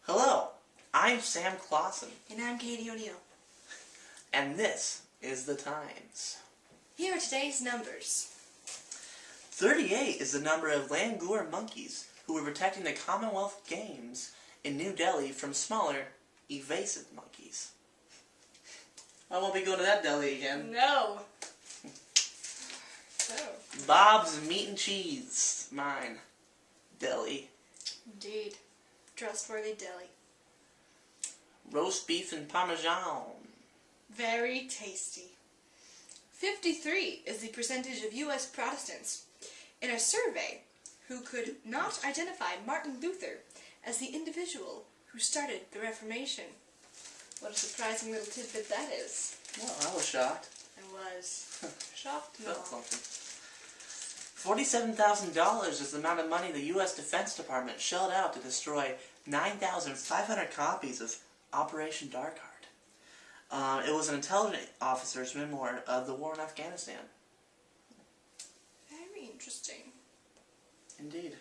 Hello, I'm Sam Clausen. And I'm Katie O'Neill. And this is The Times. Here are today's numbers. 38 is the number of langur monkeys who were protecting the Commonwealth Games in New Delhi from smaller, evasive monkeys. I won't be going to that Delhi again. No. Bob's Meat and Cheese. Mine. Delhi. Indeed. Trustworthy Delhi. Roast beef and parmesan. Very tasty. 53 is the percentage of U.S. Protestants in a survey who could not identify Martin Luther as the individual who started the Reformation. What a surprising little tidbit that is. Well, I was shocked. I was shocked. No. Felt something. $47,000 is the amount of money the U.S. Defense Department shelled out to destroy 9,500 copies of Operation Dark Heart. It was an intelligence officer's memoir of the war in Afghanistan. Very interesting. Indeed.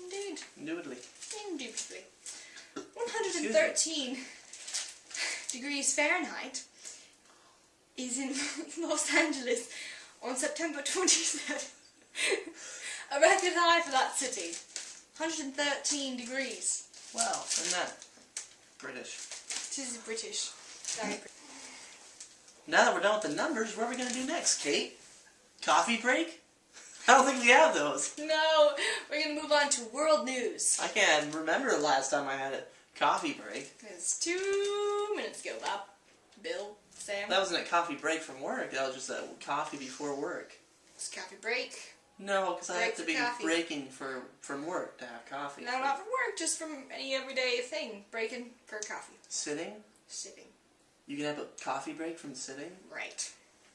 Indeed. Indubitably. Indubitably. 113 degrees Fahrenheit is in Los Angeles on September 27th. A record high for that city. 113 degrees. Wow, isn't that British? It is British. Very British. Now that we're done with the numbers, what are we going to do next, Kate? Coffee break? I don't think we have those. No, we're going to move on to world news. I can't remember the last time I had a coffee break. It's 2 minutes ago, Bob. Bill, Sam. That wasn't a coffee break from work. That was just a coffee before work. It's coffee break. No, because I have to be coffee. breaking from work to have coffee. No, not from work, just from any everyday thing. Breaking for coffee. Sitting? Sitting. You can have a coffee break from sitting? Right.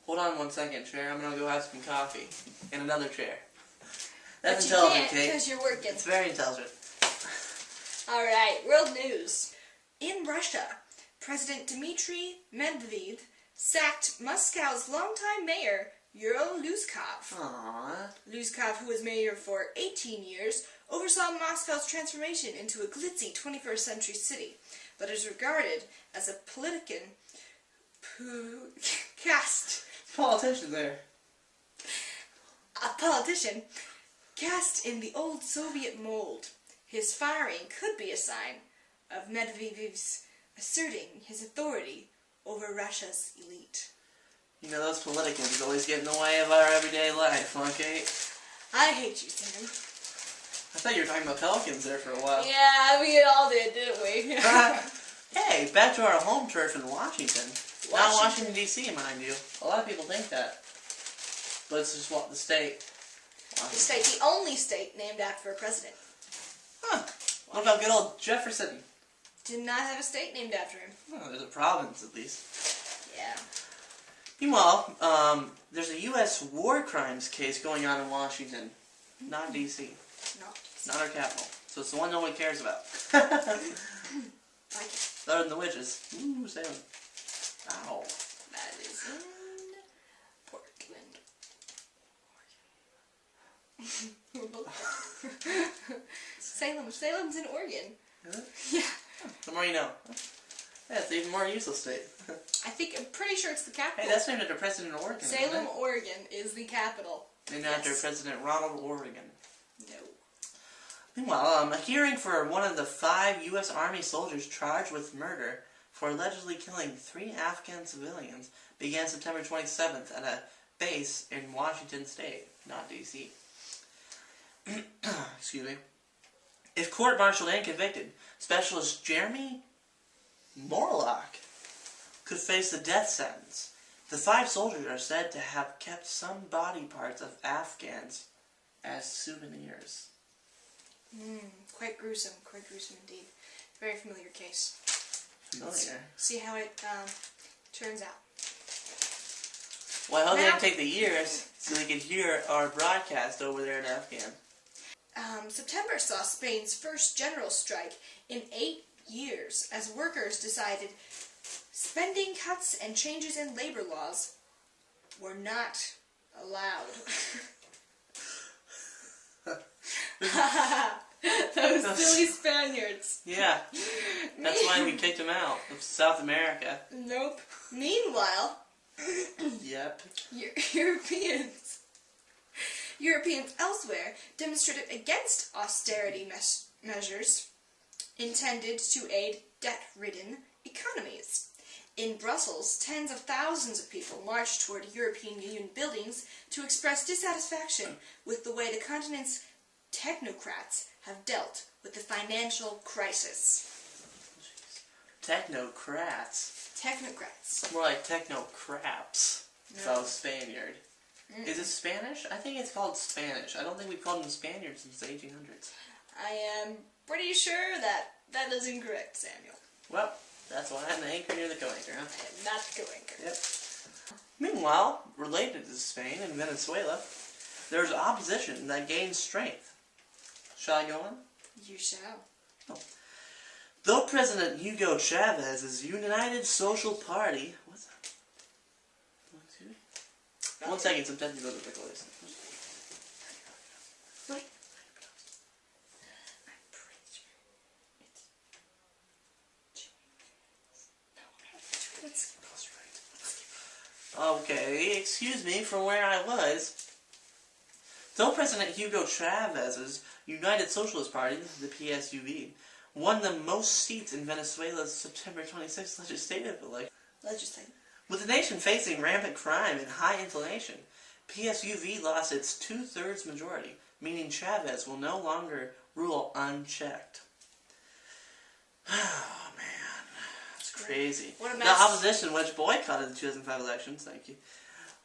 Hold on 1 second, chair. I'm going to go have some coffee. In another chair. That's but intelligent, you can't, Kate. because you're working. It's very intelligent. Alright, world news. In Russia, President Dmitry Medvedev sacked Moscow's longtime mayor, Yuri Luzkov. Aww. Luzkov, who was mayor for 18 years, oversaw Moscow's transformation into a glitzy 21st century city, but is regarded as a politician cast in the old Soviet mold. His firing could be a sign of Medvedev's asserting his authority over Russia's elite. You know, those politicans always get in the way of our everyday life, huh, Kate? I hate you, Sam. I thought you were talking about pelicans there for a while. Yeah, we all did, didn't we? Hey, back to our home turf in Washington. Not Washington, D.C., mind you. A lot of people think that. But it's just what the state. The state, the only state named after a president. Huh. What about good old Jefferson? Did not have a state named after him. Oh, there's a province, at least. Yeah. Meanwhile, there's a U.S. war crimes case going on in Washington. Not D.C. Not our capital. So it's the one no one cares about. Like it. Other than the witches. Ooh, Salem. Ow. That is in Portland. Salem's in Oregon. Is it? Yeah. The more you know. Yeah, it's even more useless state. I'm pretty sure it's the capital. Hey, that's named after President Oregon. Salem, Oregon is the capital. Named after President Ronald Reagan. No. Meanwhile, a hearing for one of the 5 U.S. Army soldiers charged with murder for allegedly killing 3 Afghan civilians began September 27th at a base in Washington State, not D.C. Excuse me. If court-martialed and convicted, Specialist Jeremy Morlock could face the death sentence. The 5 soldiers are said to have kept some body parts of Afghans as souvenirs. Quite gruesome indeed. Very familiar case. Familiar. Let's see how it turns out. Well, I hope they didn't take the years so they could hear our broadcast over there in Afghan. September saw Spain's first general strike in 8 years as workers decided spending cuts and changes in labor laws were not allowed. Those silly Spaniards. Yeah. That's why we kicked them out of South America. Nope. Meanwhile, Yep. Europeans elsewhere demonstrated against austerity measures intended to aid debt-ridden economies. In Brussels, tens of thousands of people marched toward European Union buildings to express dissatisfaction with the way the continent's technocrats have dealt with the financial crisis. Technocrats. Technocrats. More like technocraps. No. If I was Spaniard. Is it Spanish? I think it's called Spanish. I don't think we've called them Spaniards since the 1800s. I am pretty sure that is incorrect, Samuel. Well, that's why I'm the anchor near the co-anchor, huh? I am not the co-anchor. Yep. Meanwhile, related to Spain and Venezuela, there's opposition that gains strength. Shall I go on? You shall. Though President Hugo Chavez's United Social Party... What's that? One second, some technical difficulties. What? Okay, excuse me from where I was. Though President Hugo Chavez's United Socialist Party, the PSUV, won the most seats in Venezuela's September 26th legislative election. With the nation facing rampant crime and high inflation, PSUV lost its two-thirds majority, meaning Chavez will no longer rule unchecked. Oh, man. That's crazy. The opposition, which boycotted the 2005 elections, thank you,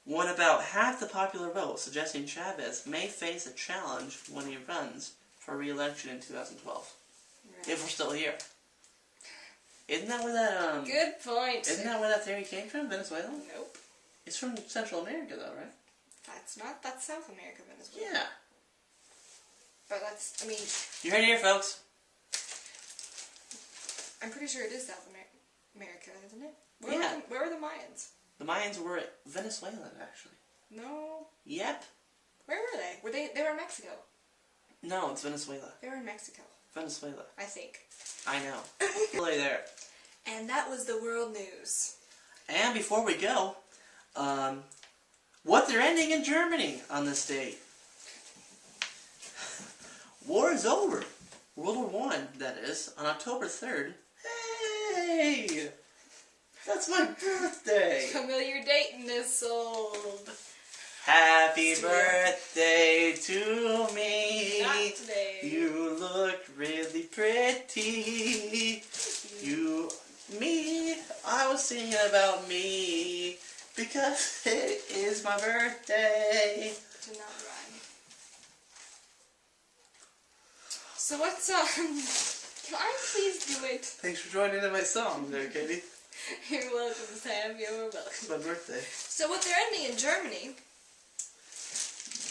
won about half the popular vote, suggesting Chavez may face a challenge when he runs for re-election in 2012. Right. If we're still here. Isn't that where that, Good point. Isn't that where that theory came from, Venezuela? Nope. It's from Central America, though, right? That's not. That's South America, Venezuela. Yeah. But that's, I mean... You heard it here, folks. I'm pretty sure it is South America, isn't it? Where were the Mayans? The Mayans were Venezuelan, actually. No. Yep. Where were they? They were in Mexico. No, it's Venezuela. They were in Mexico. Venezuela. I think. I know. Really there. And that was the world news. And before we go, what they're ending in Germany on this date. War is over. World War I, that is, on October 3rd. Hey! That's my birthday! Familiar date in this old... Happy birthday to me. Not today. You look really pretty. I was singing about me because it is my birthday. Did not rhyme. So what's can I please do it? Thanks for joining in my song there, Katie. You're welcome, Sam. You're welcome. It's my birthday. So what they're ending in Germany.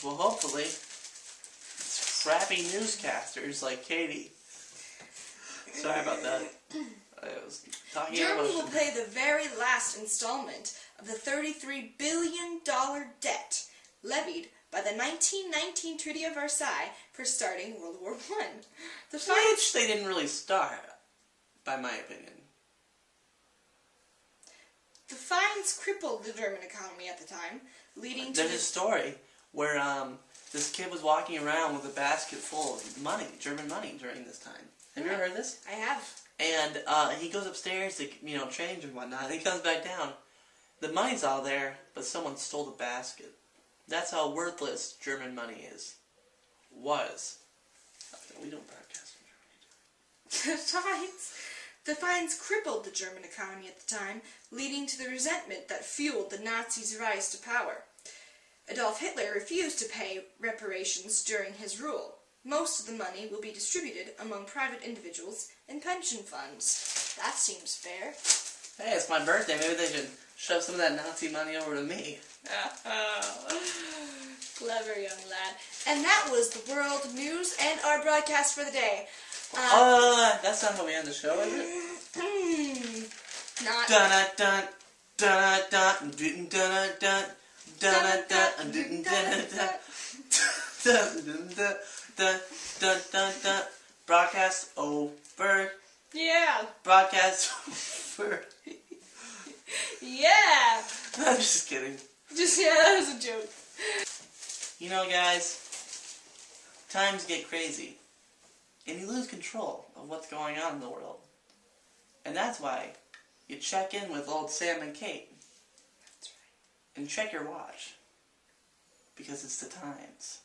Well, hopefully, it's crappy newscasters like Katie. Sorry about that. I was talking Germany about... will pay the very last installment of the $33 billion debt levied by the 1919 Treaty of Versailles for starting World War I. Which they didn't really start, by my opinion. The fines crippled the German economy at the time, leading to... There's a story where this kid was walking around with a basket full of money, German money, during this time. Have you ever heard this? I have. And he goes upstairs to, change and whatnot, and he comes back down. The money's all there, but someone stole the basket. That's how worthless German money is. Was. We don't broadcast in Germany. The fines crippled the German economy at the time, leading to the resentment that fueled the Nazis' rise to power. Adolf Hitler refused to pay reparations during his rule. Most of the money will be distributed among private individuals and pension funds. That seems fair. Hey, it's my birthday. Maybe they should shove some of that Nazi money over to me. Clever young lad. And that was the world news and our broadcast for the day. That's not how we end the show, is it? Not. Dun dun dun dun dun dun dun dun dun dun dun dun dun Dun, dun, dun, dun. Broadcast over. Yeah. Broadcast over. Yeah. I'm just kidding. That was a joke. You know, guys, times get crazy. And you lose control of what's going on in the world. And that's why you check in with old Sam and Kate. That's right. And check your watch. Because it's the times.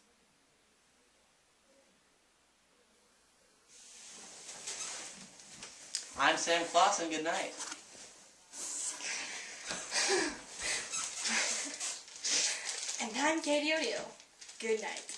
I'm Sam Clausen. Good night. And I'm Katie O'Neill. Good night.